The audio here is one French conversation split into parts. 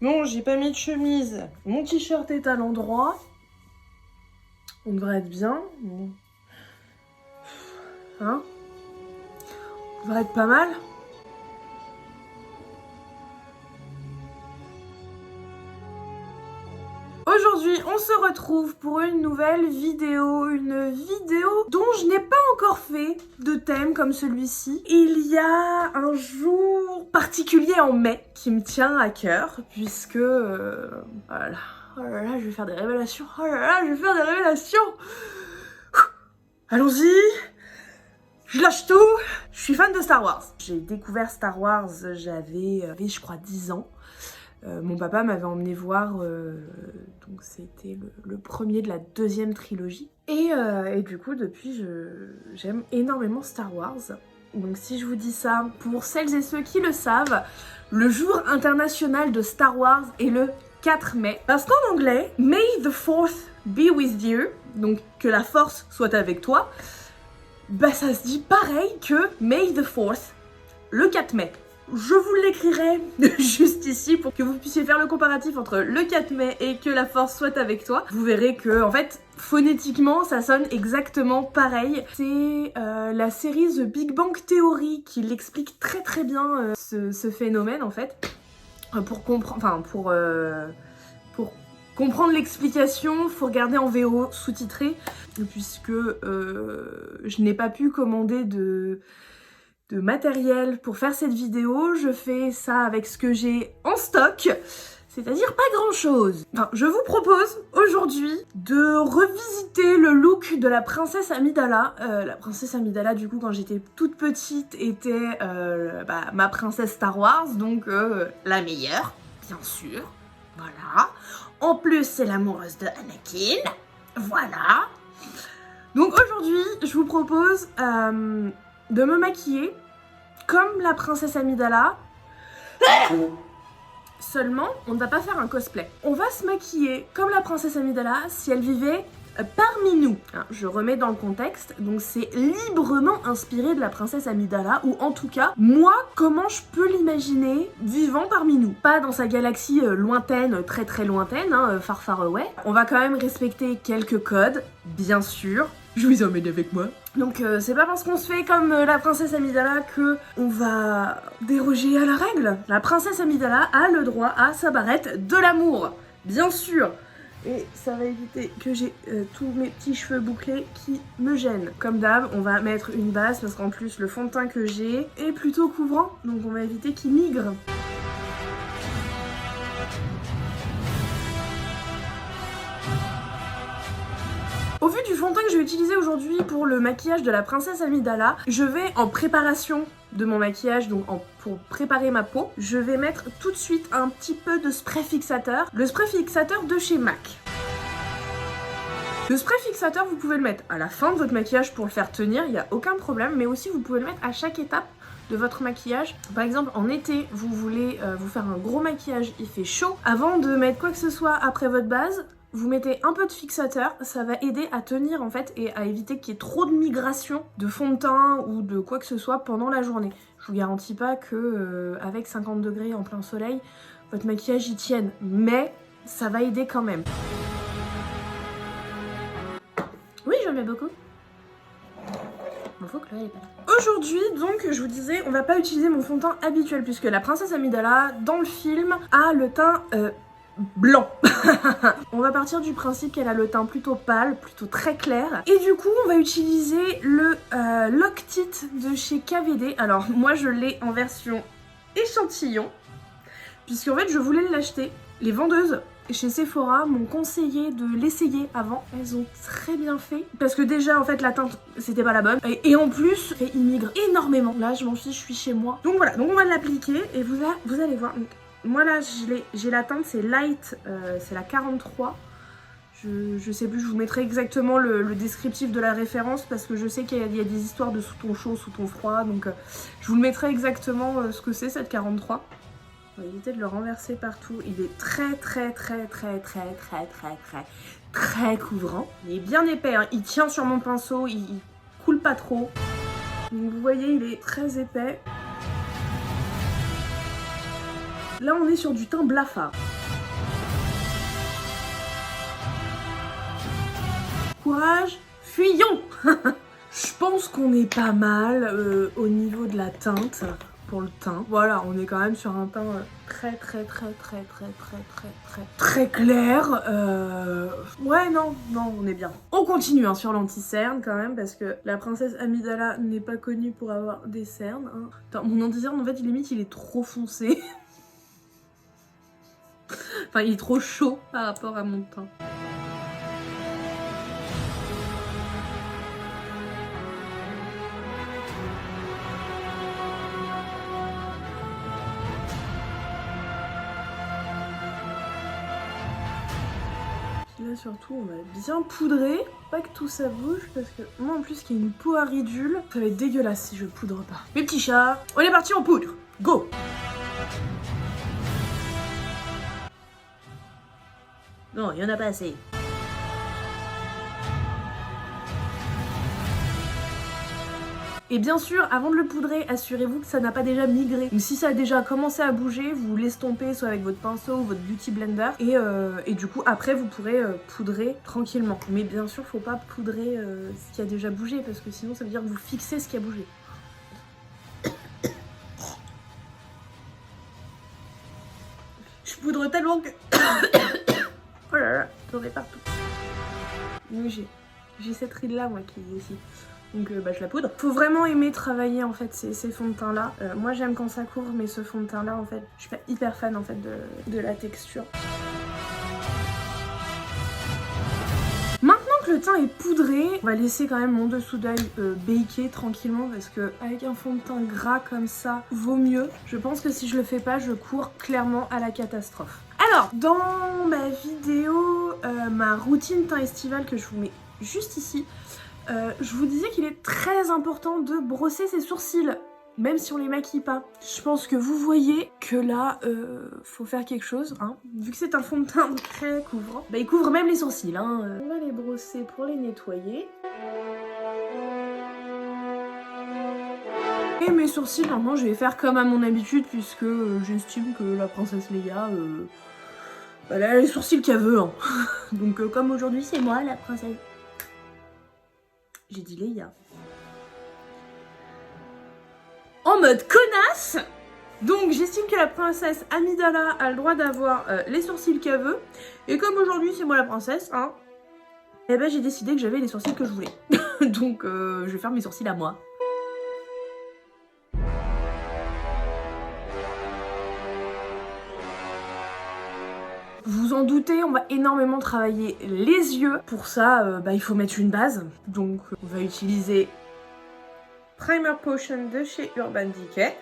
Bon, j'ai pas mis de chemise. Mon t-shirt est à l'endroit. On devrait être bien. Hein? On devrait être pas mal. Aujourd'hui, on se retrouve pour une nouvelle vidéo. Une vidéo dont je n'ai pas encore fait de thème comme celui-ci. Il y a un jour particulier en mai qui me tient à cœur, puisque... voilà. Oh là là, je vais faire des révélations. Oh là là, je vais faire des révélations. Allons-y. Je lâche tout. Je suis fan de Star Wars. J'ai découvert Star Wars, j'avais je crois 10 ans. Mon papa m'avait emmené voir, donc c'était le premier de la deuxième trilogie. Et du coup, depuis, j'aime énormément Star Wars. Donc si je vous dis ça, pour celles et ceux qui le savent, le jour international de Star Wars est le 4 mai. Parce qu'en anglais, May the 4th be with you, donc que la force soit avec toi, bah ça se dit pareil que May the 4th, le 4 mai. Je vous l'écrirai juste ici pour que vous puissiez faire le comparatif entre le 4 mai et que la force soit avec toi. Vous verrez que, en fait, phonétiquement, ça sonne exactement pareil. C'est la série The Big Bang Theory qui l'explique très très bien ce phénomène, en fait. Pour comprendre l'explication, faut regarder en VO sous-titré, puisque je n'ai pas pu commander de matériel pour faire cette vidéo. Je fais ça avec ce que j'ai en stock, c'est-à-dire pas grand-chose. Enfin, je vous propose aujourd'hui de revisiter le look de la princesse Amidala. La princesse Amidala, du coup, quand j'étais toute petite, était ma princesse Star Wars, donc la meilleure, bien sûr. Voilà. En plus, c'est l'amoureuse de Anakin. Voilà. Donc aujourd'hui, je vous propose de me maquiller comme la princesse Amidala. Seulement, on ne va pas faire un cosplay. On va se maquiller comme la princesse Amidala si elle vivait parmi nous. Je remets dans le contexte, donc c'est librement inspiré de la princesse Amidala, ou en tout cas, moi, comment je peux l'imaginer vivant parmi nous. Pas dans sa galaxie lointaine, très très lointaine, far far away. On va quand même respecter quelques codes, bien sûr. Je vous emmène avec moi. Donc c'est pas parce qu'on se fait comme la princesse Amidala que on va déroger à la règle. La princesse Amidala a le droit à sa barrette de l'amour, bien sûr. Et ça va éviter que j'ai tous mes petits cheveux bouclés qui me gênent. Comme d'hab, on va mettre une base parce qu'en plus le fond de teint que j'ai est plutôt couvrant, donc on va éviter qu'il migre. Au vu du fond de teint que je vais utiliser aujourd'hui pour le maquillage de la princesse Amidala, je vais en préparation de mon maquillage, donc pour préparer ma peau, je vais mettre tout de suite un petit peu de spray fixateur. Le spray fixateur de chez MAC. Le spray fixateur, vous pouvez le mettre à la fin de votre maquillage pour le faire tenir, il n'y a aucun problème, mais aussi vous pouvez le mettre à chaque étape de votre maquillage. Par exemple, en été, vous voulez vous faire un gros maquillage, il fait chaud. Avant de mettre quoi que ce soit après votre base, vous mettez un peu de fixateur, ça va aider à tenir en fait et à éviter qu'il y ait trop de migration de fond de teint ou de quoi que ce soit pendant la journée. Je vous garantis pas que avec 50 degrés en plein soleil, votre maquillage y tienne, mais ça va aider quand même. Oui, je mets beaucoup. Il faut que Chloé est pas là. Aujourd'hui, donc, je vous disais, on va pas utiliser mon fond de teint habituel puisque la princesse Amidala, dans le film, a le teint blanc. On va partir du principe qu'elle a le teint plutôt pâle, plutôt très clair. Et du coup, on va utiliser le Lock Tint de chez KVD. Alors, moi, je l'ai en version échantillon, puisqu'en fait, je voulais l'acheter. Les vendeuses chez Sephora m'ont conseillé de l'essayer avant. Elles ont très bien fait. Parce que déjà, en fait, la teinte, c'était pas la bonne. Et en plus, il migre énormément. Là, je m'en fiche, je suis chez moi. Donc voilà, donc on va l'appliquer et vous allez voir. Donc, moi là j'ai la teinte, c'est light, c'est la 43. Je sais plus, je vous mettrai exactement le descriptif de la référence parce que je sais qu'il y a des histoires de sous ton chaud, sous ton froid, donc je vous le mettrai exactement ce que c'est cette 43. On va éviter de le renverser partout, il est très couvrant. Il est bien épais, hein. Il tient sur mon pinceau, il coule pas trop. Donc vous voyez, il est très épais. Là, on est sur du teint blafard. Courage, fuyons. Je pense qu'on est pas mal au niveau de la teinte pour le teint. Voilà, on est quand même sur un teint très clair. Ouais, non, on est bien. On continue hein, sur l'anti-cerne quand même parce que la princesse Amidala n'est pas connue pour avoir des cernes. Hein. Attends, mon anti-cerne en fait, limite, il est trop foncé. Enfin, il est trop chaud par rapport à mon teint. Là surtout on va bien poudrer, pas que tout ça bouge parce que moi en plus qu'il y a une peau à ridule, ça va être dégueulasse si je poudre pas. Mes petits chats, on est parti en poudre, go! Non, il y en a pas assez. Et bien sûr, avant de le poudrer, assurez-vous que ça n'a pas déjà migré. Donc si ça a déjà commencé à bouger, vous l'estompez soit avec votre pinceau ou votre beauty blender. Et du coup, après, vous pourrez poudrer tranquillement. Mais bien sûr, faut pas poudrer ce qui a déjà bougé, parce que sinon ça veut dire que vous fixez ce qui a bougé. Je poudre tellement que... Oh là là, j'en ai partout. Oui, j'ai cette ride là, moi, qui est ici. Donc je la poudre. Faut vraiment aimer travailler en fait ces fonds de teint là. Moi j'aime quand ça couvre, mais ce fond de teint là en fait, je suis pas hyper fan en fait de la texture. Maintenant que le teint est poudré, on va laisser quand même mon dessous d'œil baker tranquillement parce que avec un fond de teint gras comme ça, vaut mieux. Je pense que si je le fais pas, je cours clairement à la catastrophe. Alors, dans ma vidéo, ma routine teint estival que je vous mets juste ici, je vous disais qu'il est très important de brosser ses sourcils, même si on les maquille pas. Je pense que vous voyez que là, faut faire quelque chose, hein. Vu que c'est un fond de teint très couvrant, bah il couvre même les sourcils, hein. On va les brosser pour les nettoyer. Et mes sourcils, normalement, je vais faire comme à mon habitude, puisque j'estime que la princesse Leia, elle a les sourcils qu'elle veut, hein. Donc comme aujourd'hui, c'est moi la princesse. J'ai dit Leia. En mode connasse. Donc j'estime que la princesse Amidala a le droit d'avoir les sourcils qu'elle veut. Et comme aujourd'hui c'est moi la princesse, hein, et ben j'ai décidé que j'avais les sourcils que je voulais. Donc je vais faire mes sourcils à moi. Vous en doutez, on va énormément travailler les yeux. Pour ça, il faut mettre une base. Donc, on va utiliser Primer Potion de chez Urban Decay.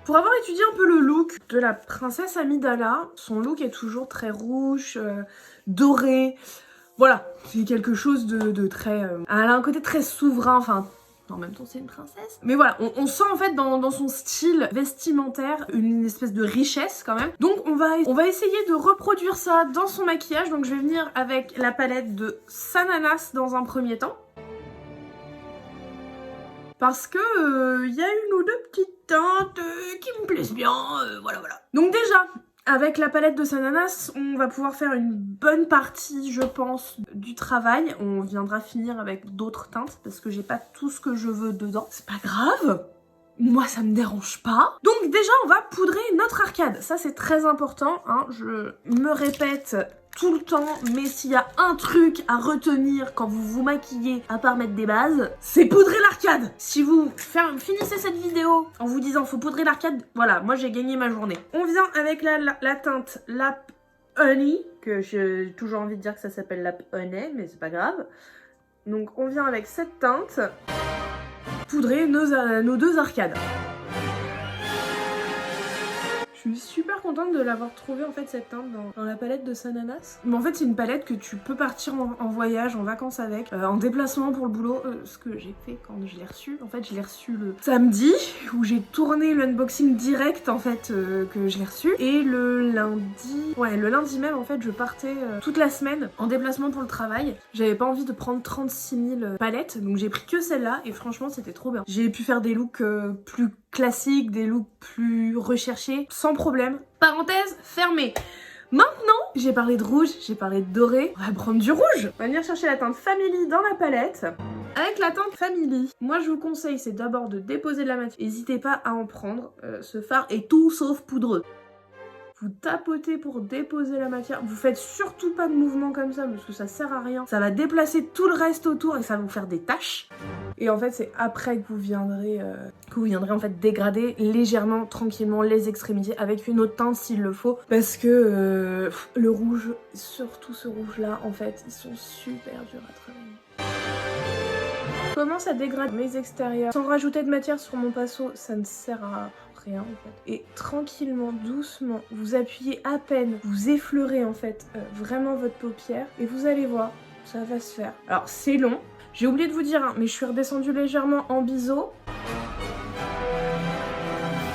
Pour avoir étudié un peu le look de la princesse Amidala, son look est toujours très rouge, doré. Voilà, c'est quelque chose de très... elle a un côté très souverain, enfin... En même temps, c'est une princesse. Mais voilà, on sent en fait dans son style vestimentaire une espèce de richesse quand même. Donc on va essayer de reproduire ça dans son maquillage. Donc je vais venir avec la palette de Sananas dans un premier temps. Parce que y a une ou deux petites teintes qui me plaisent bien, voilà. Donc déjà, avec la palette de Sananas, on va pouvoir faire une bonne partie, je pense, du travail. On viendra finir avec d'autres teintes parce que j'ai pas tout ce que je veux dedans. C'est pas grave, moi ça me dérange pas. Donc déjà, on va poudrer notre arcade. Ça c'est très important, hein. Je me répète tout le temps, mais s'il y a un truc à retenir quand vous vous maquillez, à part mettre des bases, c'est poudrer l'arcade. Si vous finissez cette vidéo en vous disant faut poudrer l'arcade, voilà, moi j'ai gagné ma journée. On vient avec la teinte Lap Honey, que j'ai toujours envie de dire que ça s'appelle Lap Honey, mais c'est pas grave. Donc on vient avec cette teinte poudrer nos deux arcades. suis super contente de l'avoir trouvée en fait cette teinte dans la palette de Sananas. Mais en fait c'est une palette que tu peux partir en voyage, en vacances avec, en déplacement pour le boulot. Ce que j'ai fait quand je l'ai reçu, en fait je l'ai reçu le samedi où j'ai tourné l'unboxing direct en fait que je l'ai reçu. Et le lundi même en fait je partais toute la semaine en déplacement pour le travail. J'avais pas envie de prendre 36 000 palettes donc j'ai pris que celle-là et franchement c'était trop bien. J'ai pu faire des looks plus classiques, des looks plus recherchés sans problème. Parenthèse fermée. Maintenant, j'ai parlé de rouge, j'ai parlé de doré, on va prendre du rouge. On va venir chercher la teinte Family dans la palette. Avec la teinte Family, moi je vous conseille c'est d'abord de déposer de la matière. N'hésitez pas à en prendre, ce fard est tout sauf poudreux. Vous tapotez pour déposer la matière, vous faites surtout pas de mouvement comme ça parce que ça sert à rien. Ça va déplacer tout le reste autour et ça va vous faire des taches. Et en fait c'est après que vous viendrez en fait dégrader légèrement, tranquillement les extrémités avec une autre teinte s'il le faut. Parce que le rouge, surtout ce rouge là, en fait ils sont super durs à travailler. Je commence à dégrader mes extérieurs sans rajouter de matière sur mon pinceau, ça ne sert à rien en fait. Et tranquillement, doucement, vous appuyez à peine, vous effleurez en fait vraiment votre paupière et vous allez voir, ça va se faire. Alors c'est long, j'ai oublié de vous dire, hein, mais je suis redescendue légèrement en biseau.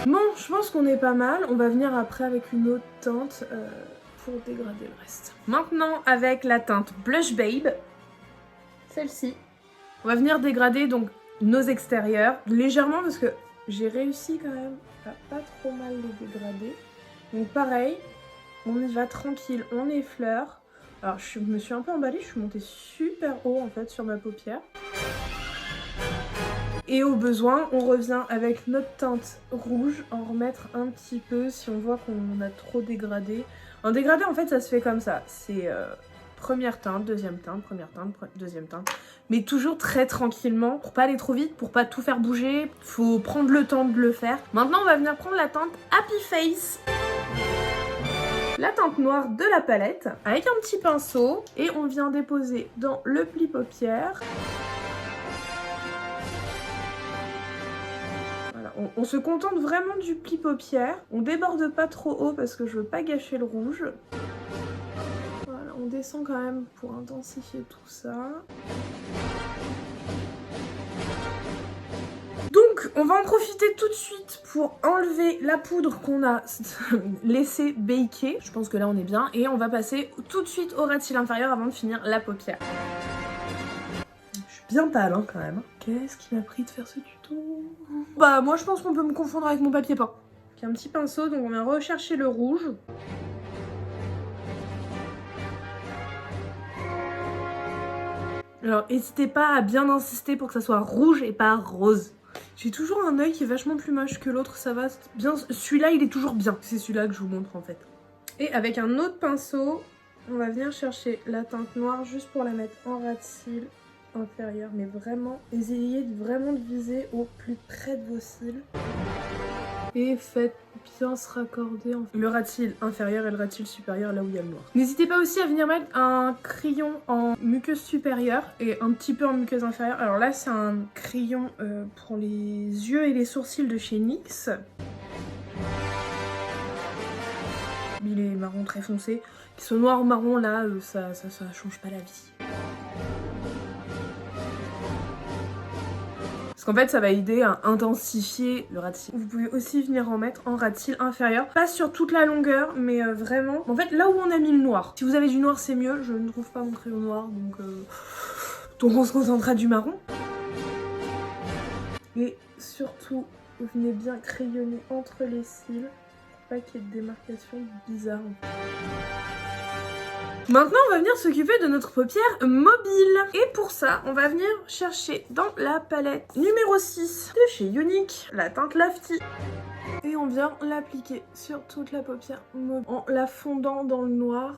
Bon, je pense qu'on est pas mal. On va venir après avec une autre teinte pour dégrader le reste. Maintenant avec la teinte Blush Babe, celle-ci. On va venir dégrader donc nos extérieurs légèrement parce que j'ai réussi quand même à pas trop mal les dégrader. Donc pareil, on y va tranquille, on effleure. Alors je me suis un peu emballée, je suis montée super haut en fait sur ma paupière. Et au besoin, on revient avec notre teinte rouge, en remettre un petit peu si on voit qu'on a trop dégradé. En dégradé en fait ça se fait comme ça, c'est première teinte, deuxième teinte, première teinte, deuxième teinte. Mais toujours très tranquillement, pour pas aller trop vite, pour pas tout faire bouger. Faut prendre le temps de le faire. Maintenant, on va venir prendre la teinte Happy Face. La teinte noire de la palette, avec un petit pinceau. Et on vient déposer dans le pli paupière. Voilà, on se contente vraiment du pli paupière. On déborde pas trop haut parce que je veux pas gâcher le rouge. On descend quand même pour intensifier tout ça. Donc, on va en profiter tout de suite pour enlever la poudre qu'on a laissé baker. Je pense que là, on est bien. Et on va passer tout de suite au ras de cils inférieur avant de finir la paupière. Je suis bien pâle hein, quand même. Qu'est-ce qui m'a pris de faire ce tuto? Bah, moi, je pense qu'on peut me confondre avec mon papier peint. J'ai un petit pinceau, donc on vient rechercher le rouge. Alors n'hésitez pas à bien insister pour que ça soit rouge et pas rose. J'ai toujours un œil qui est vachement plus moche que l'autre, ça va bien. Celui-là il est toujours bien. C'est celui-là que je vous montre en fait. Et avec un autre pinceau, on va venir chercher la teinte noire juste pour la mettre en ras de cils inférieur. Mais vraiment, essayez vraiment de viser au plus près de vos cils. Et faites bien se raccorder le ras de cils inférieur et le ras de cils supérieur là où il y a le noir. N'hésitez pas aussi à venir mettre un crayon en muqueuse supérieure et un petit peu en muqueuse inférieure. Alors là c'est un crayon pour les yeux et les sourcils de chez NYX. Il est marron très foncé. Qu'il soit noir ou marron là, ça change pas la vie. Parce qu'en fait ça va aider à intensifier le ras de cils. Vous pouvez aussi venir en mettre en ras de cils inférieur. Pas sur toute la longueur mais vraiment en fait là où on a mis le noir. Si vous avez du noir c'est mieux, je ne trouve pas mon crayon noir donc on se concentrera du marron. Et surtout vous venez bien crayonner entre les cils pour pas qu'il y ait de démarcation bizarre. Maintenant, on va venir s'occuper de notre paupière mobile. Et pour ça, on va venir chercher dans la palette numéro 6 de chez Younique, la teinte Lofty. Et on vient l'appliquer sur toute la paupière mobile en la fondant dans le noir.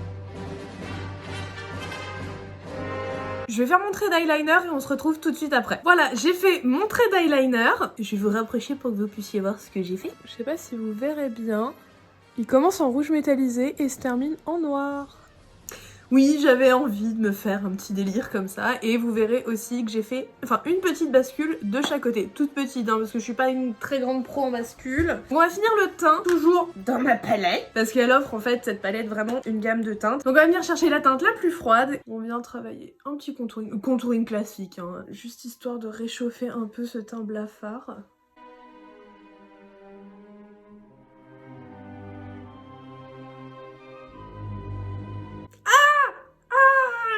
Je vais faire mon trait d'eyeliner et on se retrouve tout de suite après. Voilà, j'ai fait mon trait d'eyeliner. Je vais vous rapprocher pour que vous puissiez voir ce que j'ai fait. Je sais pas si vous verrez bien. Il commence en rouge métallisé et se termine en noir. Oui, j'avais envie de me faire un petit délire comme ça, et vous verrez aussi que j'ai fait, une petite bascule de chaque côté, toute petite, hein, parce que je suis pas une très grande pro en bascule. On va finir le teint, toujours dans ma palette, parce qu'elle offre en fait, cette palette, vraiment une gamme de teintes. Donc on va venir chercher la teinte la plus froide, on vient travailler un petit contouring classique, hein, juste histoire de réchauffer un peu ce teint blafard.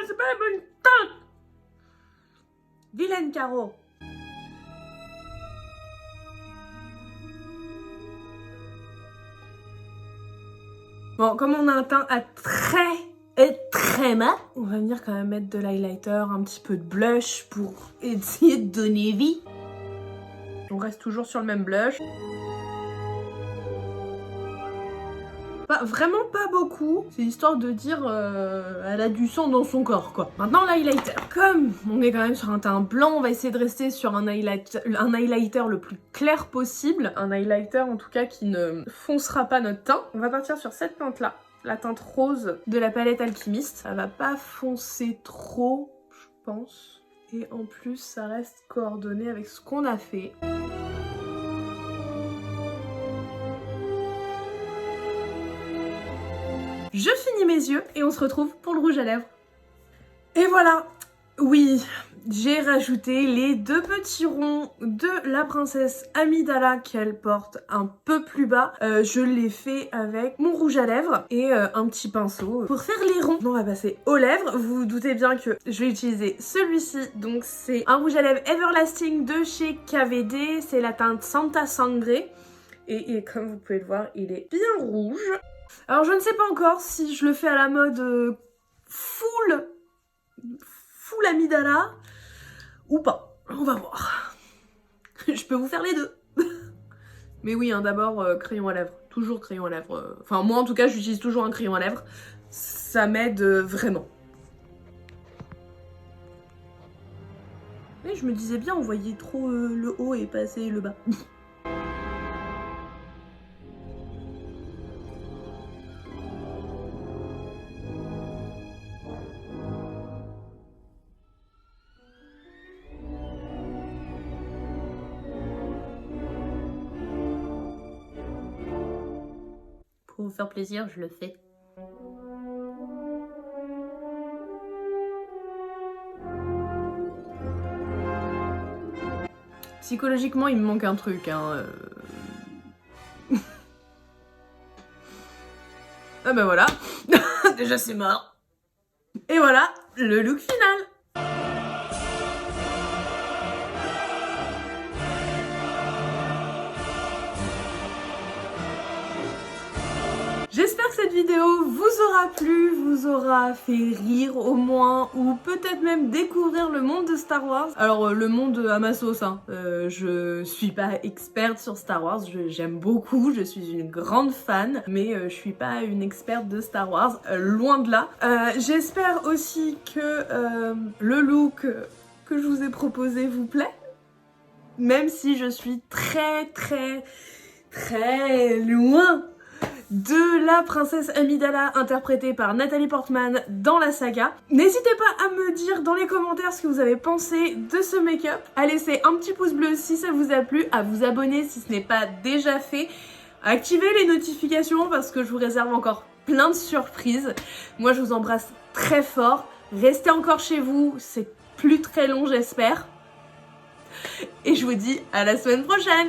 C'est pas la bonne teinte. Vilaine Caro. Bon, comme on a un teint à très mat, on va venir quand même mettre de l'highlighter, un petit peu de blush pour essayer de donner vie. On reste toujours sur le même blush. Vraiment pas beaucoup, c'est histoire de dire elle a du sang dans son corps quoi. Maintenant l'highlighter. Comme on est quand même sur un teint blanc, on va essayer de rester sur un highlighter le plus clair possible. Un highlighter en tout cas qui ne foncera pas notre teint. On va partir sur cette teinte là, la teinte rose de la palette Alchimiste. Ça va pas foncer trop, je pense. Et en plus ça reste coordonné avec ce qu'on a fait. Je finis mes yeux et on se retrouve pour le rouge à lèvres. Et voilà, oui, j'ai rajouté les 2 petits ronds de la princesse Amidala qu'elle porte un peu plus bas. Je l'ai fait avec mon rouge à lèvres et un petit pinceau pour faire les ronds. On va passer aux lèvres. Vous vous doutez bien que je vais utiliser celui-ci. Donc c'est un rouge à lèvres Everlasting de chez KVD. C'est la teinte Santa Sangre. Et comme vous pouvez le voir, il est bien rouge. Alors je ne sais pas encore si je le fais à la mode full Amidala ou pas. On va voir. Je peux vous faire les deux. Mais oui, hein, d'abord crayon à lèvres. Toujours crayon à lèvres. Enfin moi en tout cas j'utilise toujours un crayon à lèvres. Ça m'aide vraiment. Mais je me disais bien on voyait trop le haut et pas assez le bas. Pour vous faire plaisir, je le fais. Psychologiquement, il me manque un truc, hein. Ah bah voilà. Déjà c'est mort. Et voilà, le look final. J'espère que cette vidéo vous aura plu, vous aura fait rire au moins, ou peut-être même découvrir le monde de Star Wars. Alors le monde à ma sauce, hein. Je suis pas experte sur Star Wars, j'aime beaucoup, je suis une grande fan, mais je suis pas une experte de Star Wars, loin de là. J'espère aussi que le look que je vous ai proposé vous plaît, même si je suis très loin de la princesse Amidala interprétée par Nathalie Portman dans la saga. N'hésitez pas à me dire dans les commentaires ce que vous avez pensé de ce make-up, à laisser un petit pouce bleu si ça vous a plu, à vous abonner si ce n'est pas déjà fait, à activer les notifications parce que je vous réserve encore plein de surprises. Moi je vous embrasse très fort, restez encore chez vous, c'est plus très long j'espère, et je vous dis à la semaine prochaine.